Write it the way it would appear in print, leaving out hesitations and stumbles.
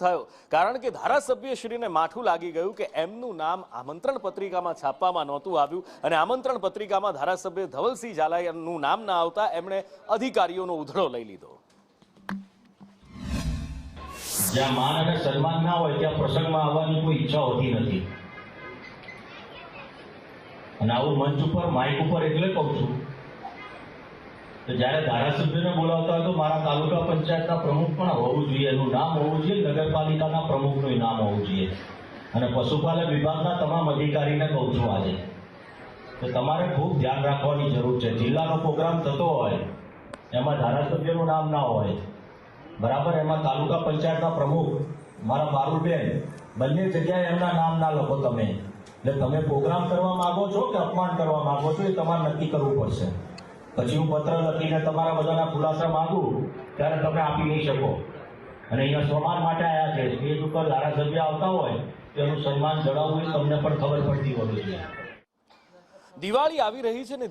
થયો, કારણ કે ધારાસભ્યશ્રીને માઠું લાગી ગયું કે એમનું નામ આમંત્રણ પત્રિકામાં છાપવામાં નહોતું આવ્યું અને આમંત્રણ પત્રિકામાં ધારાસભ્ય ધવલસિંહ ઝાલાનું નામ ના આવતા એમણે અધિકારીઓનો ઉધડો લઈ લીધો। જ્યાં માન અને સન્માન ના હોય ત્યાં પ્રસંગમાં આવવાની કોઈ ઈચ્છા હોતી નથી અને આવું મંચ ઉપર માઇક ઉપર એટલે કહું છું તો જ્યારે ધારાસભ્યને બોલાવતા હોય તો મારા તાલુકા પંચાયતના પ્રમુખ પણ હોવું જોઈએ, એનું નામ હોવું જોઈએ, નગરપાલિકાના પ્રમુખનું નામ હોવું જોઈએ અને પશુપાલન વિભાગના તમામ અધિકારીને કહું છું આજે તો તમારે ખૂબ ધ્યાન રાખવાની જરૂર છે। જિલ્લાનો પ્રોગ્રામ થતો હોય એમાં ધારાસભ્યનું નામ ના હોય બરાબર, એમાં તાલુકા પંચાયતના પ્રમુખ મારા પારુલબેન બંને જગ્યાએ એમના નામ ના લખો તમે, એટલે તમે પ્રોગ્રામ કરવા માંગો છો કે અપમાન કરવા માંગો છો એ તમારે નક્કી કરવું પડશે। પછી હું પત્ર લખીને તમારા બધાના ખુલાસા માંગુ ત્યારે તમે આપી નહીં શકો અને અહીંયા સન્માન માટે આવ્યા છે, સ્ટેજ ઉપર ધારાસભ્ય આવતા હોય તેનું સન્માન જણાવવું એ તમને પણ ખબર પડતી હોવી જોઈએ। દિવાળી આવી રહી છે ને